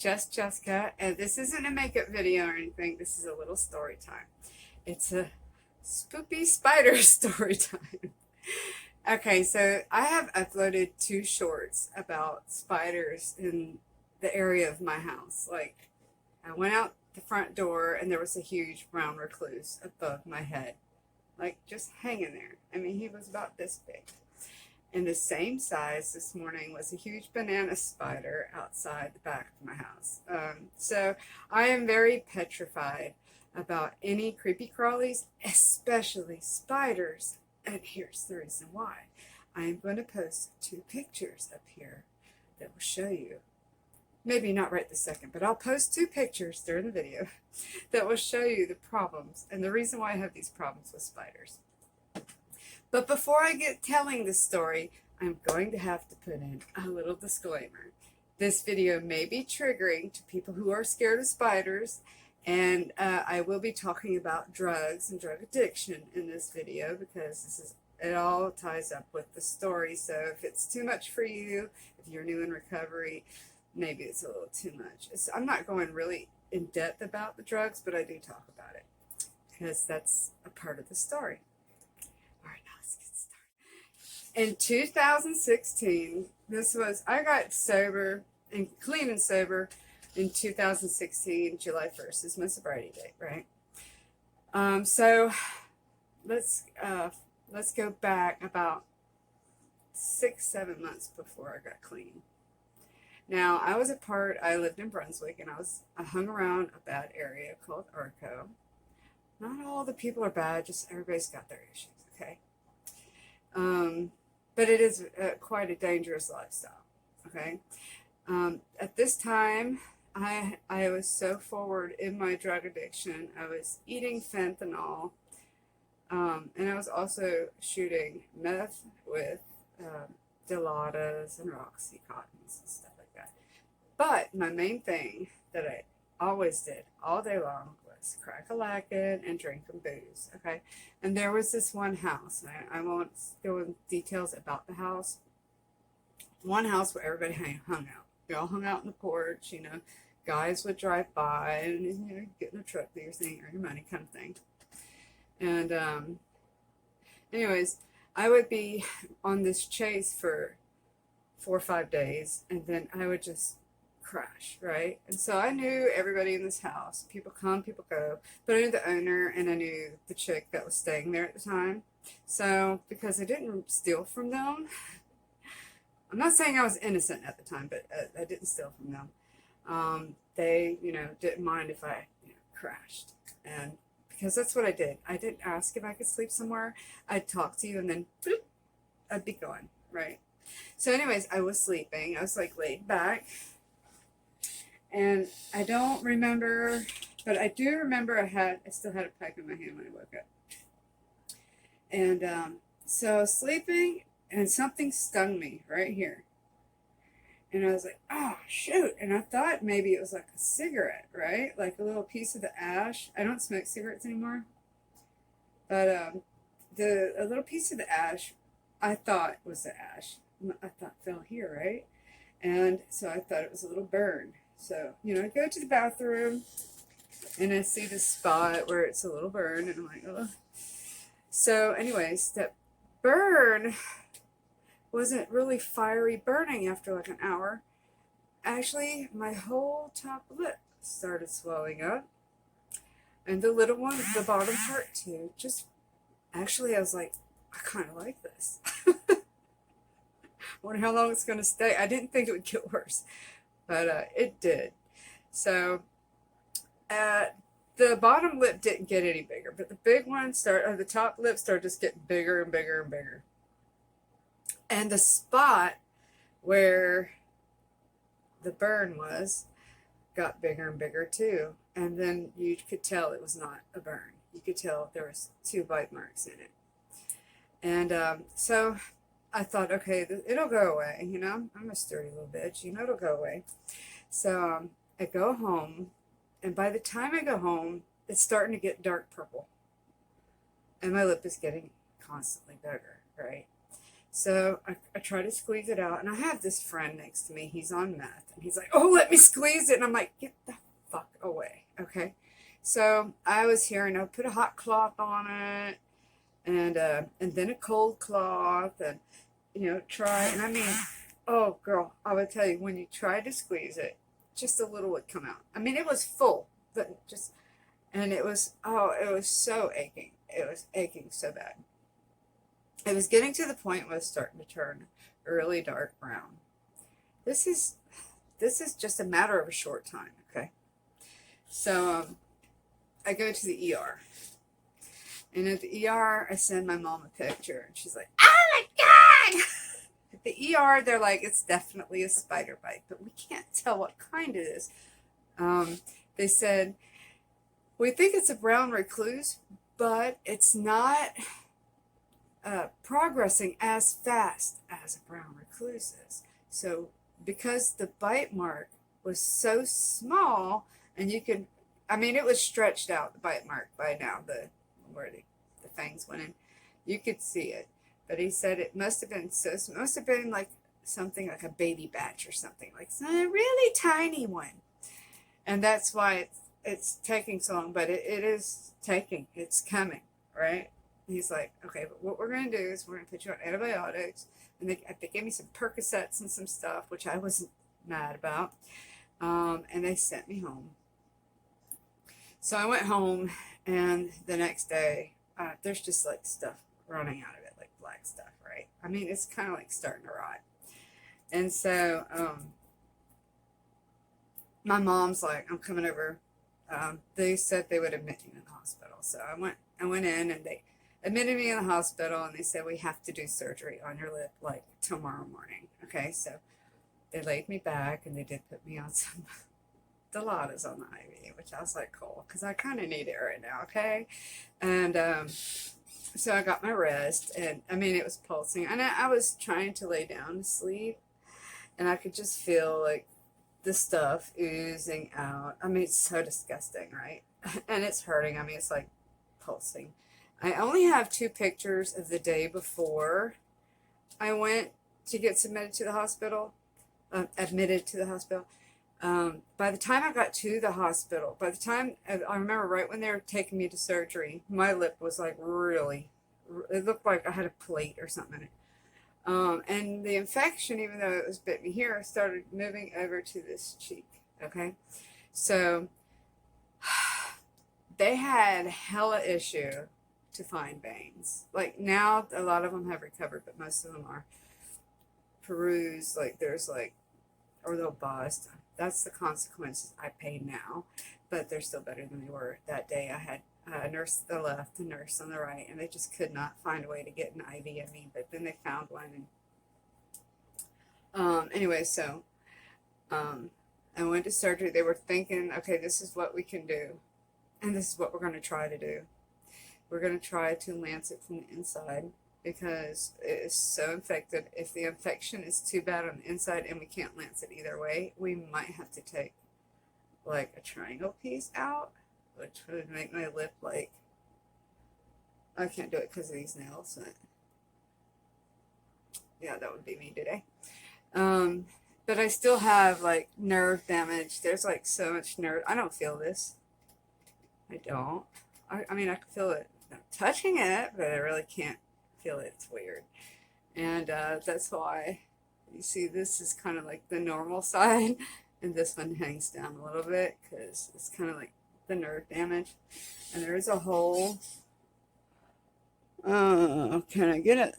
just Jessica, and this isn't a makeup video or anything. This is a little story time. It's a spoopy spider story time. Okay, so I have uploaded 2 shorts about spiders in the area of my house. Like, I went out the front door and there was a huge brown recluse above my head, like just hanging there. I mean, he was about this big. And the same size this morning was a huge banana spider outside the back of my house. So I am very petrified about any creepy crawlies, especially spiders. And here's the reason why. I am going to post 2 pictures up here that will show you. Maybe not right this second, but I'll post 2 pictures during the video that will show you the problems and the reason why I have these problems with spiders. But before I get telling the story, I'm going to have to put in a little disclaimer. This video may be triggering to people who are scared of spiders, and I will be talking about drugs and drug addiction in this video because it all ties up with the story. So if it's too much for you, if you're new in recovery, maybe it's a little too much. I'm not going really in depth about the drugs, but I do talk about it because that's a part of the story. All right, now let's get started. In 2016, I got sober and clean and sober in 2016, July 1st is my sobriety date, right? So let's go back about 6-7 months before I got clean. Now, I lived in Brunswick, and I hung around a bad area called Arco. Not all the people are bad, just everybody's got their issues, okay? But it is quite a dangerous lifestyle, okay? At this time, I was so forward in my drug addiction. I was eating fentanyl, and I was also shooting meth with Dilaudid and Oxycontins and stuff like that. But my main thing that I always did all day long was crack-a-lackin' and drinking booze, okay? And there was this one house, and I won't go in details about the house, one house where everybody hung out. We all hung out on the porch, guys would drive by and, get in a truck, do your thing, earn your money kind of thing. And anyways, I would be on this chase for 4 or 5 days, and then I would just crash, right? And so I knew everybody in this house. People come, people go. But I knew the owner, and I knew the chick that was staying there at the time. So because I didn't steal from them, I'm not saying I was innocent at the time, but I didn't steal from them. They, didn't mind if I crashed. And because that's what I did. I didn't ask if I could sleep somewhere. I'd talk to you, and then bloop, I'd be gone, right? So anyways, I was sleeping. I was like laid back. And I don't remember, but I do remember I still had a pipe in my hand when I woke up. And so I was sleeping, and something stung me right here. And I was like, oh, shoot. And I thought maybe it was like a cigarette, right? Like a little piece of the ash. I don't smoke cigarettes anymore. But a little piece of the ash, I thought was the ash. I thought fell here, right? And so I thought it was a little burn. So, I go to the bathroom, and I see this spot where it's a little burn, and I'm like, oh. So anyways, that burn wasn't really fiery burning after like an hour. Actually, my whole top lip started swelling up, and the little one, the bottom part too, actually I was like, I kind of like this. Wonder how long it's going to stay. I didn't think it would get worse, but it did. So the bottom lip didn't get any bigger, but the big one the top lip started just getting bigger and bigger and bigger. And the spot where the burn got bigger and bigger too. And then you could tell it was not a burn. You could tell there was 2 bite marks in it. And so I thought, okay, it'll go away. I'm a sturdy little bitch. It'll go away. So I go home, and by the time I go home, it's starting to get dark purple. And my lip is getting constantly bigger, right? So I try to squeeze it out, and I have this friend next to me. He's on meth, and he's like, "Oh, let me squeeze it," and I'm like, "Get the fuck away, okay?" So I was here, and I put a hot cloth on it, and then a cold cloth, and try. And I mean, oh girl, I would tell you, when you try to squeeze it, just a little would come out. I mean, it was full, but just, and it was, oh, it was so aching. It was aching so bad. It was getting to the point where it was starting to turn really dark brown. This is just a matter of a short time, okay? So I go to the ER. And at the ER, I send my mom a picture, and she's like, "Oh my God!" At the ER, they're like, "It's definitely a spider bite, but we can't tell what kind it is." They said, "We think it's a brown recluse, but it's not progressing as fast as a brown recluse is." So because the bite mark was so small, and you could, I mean, it was stretched out, the bite mark by now, where the fangs went in, you could see it. But he said it must have been like something like a baby batch or something, like a really tiny one, and that's why it's taking so long. But it is taking, it's coming, right? He's like, "Okay, but what we're going to do is we're going to put you on antibiotics." And they gave me some Percocets and some stuff, which I wasn't mad about. And they sent me home. So I went home, and the next day, there's just like stuff running out of it, like black stuff, right? I mean, it's kind of like starting to rot. And so my mom's like, "I'm coming over." They said they would admit me in the hospital. So I went in, and they admitted me in the hospital, and they said, "We have to do surgery on your lip like tomorrow morning." Okay, so they laid me back, and they did put me on some Dilaudid on the IV, which I was like, cool, because I kind of need it right now, okay? And so I got my rest, and I mean, it was pulsing, and I was trying to lay down to sleep, and I could just feel like the stuff oozing out. I mean, it's so disgusting, right? And it's hurting. I mean, it's like pulsing. I only have 2 pictures of the day before I went to get admitted to the hospital. By the time I got to the hospital, by the time, I remember right when they were taking me to surgery, my lip was like really, it looked like I had a plate or something in it. And the infection, even though it was bit me here, started moving over to this cheek, okay? So they had hella issue to find veins. Like now, a lot of them have recovered, but most of them are perused, like there's like, or they'll bust. That's the consequences I pay now, but they're still better than they were that day. I had a nurse to the left, a nurse on the right, and they just could not find a way to get an IV in me, but then they found one. And anyway, so I went to surgery. They were thinking, okay, this is what we can do, and this is what we're going to try to do. We're going to try to lance it from the inside, because it is so infected. If the infection is too bad on the inside and we can't lance it either way, we might have to take like a triangle piece out, which would make my lip like, I can't do it because of these nails. But yeah, that would be me today. But I still have like nerve damage. There's like so much nerve. I don't feel this. I don't. I mean, I can feel it. I'm touching it, but I really can't feel it. It's weird. And that's why you see this is kind of like the normal side, and this one hangs down a little bit because it's kind of like the nerve damage. And there is a hole. Can I get it?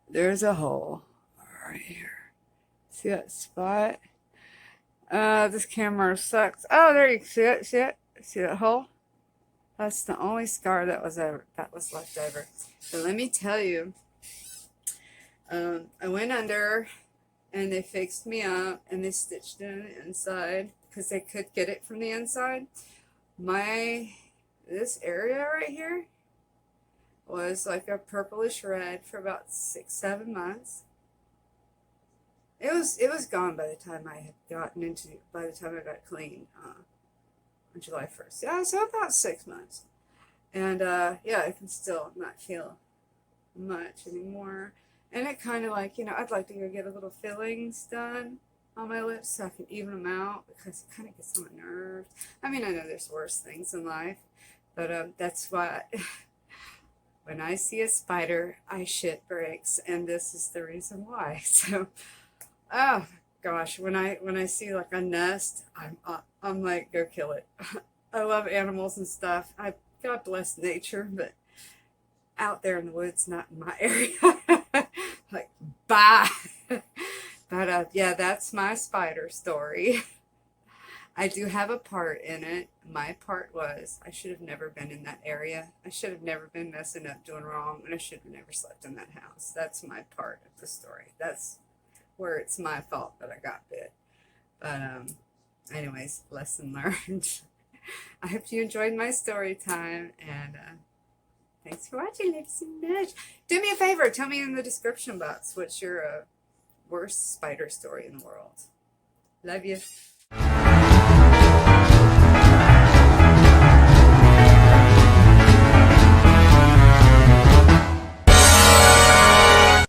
There's a hole right here. See that spot? This camera sucks. Oh, there you see it. See it? See that hole? That's the only scar that was left over. So let me tell you, I went under, and they fixed me up, and they stitched it on the inside because they could get it from the inside. This area right here was like a purplish red for about 6-7 months. It was gone by the time I got clean on July 1st. Yeah, so about 6 months. And yeah, I can still not feel much anymore. And it kind of like, I'd like to go get a little fillings done on my lips so I can even them out because it kind of gets on my nerves. I mean, I know there's worse things in life, but that's why when I see a spider, I shit bricks, and this is the reason why. So, oh gosh, when I see like a nest, I'm like, go kill it. I love animals and stuff. God bless nature, but out there in the woods, not in my area. Like, bye. But yeah, that's my spider story. I do have a part in it. My part was I should have never been in that area. I should have never been messing up, doing wrong, and I should have never slept in that house. That's my part of the story. That's where it's my fault that I got bit. But anyways, lesson learned. I hope you enjoyed my story time, and thanks for watching. Love you so much. Do me a favor. Tell me in the description box what's your worst spider story in the world. Love you.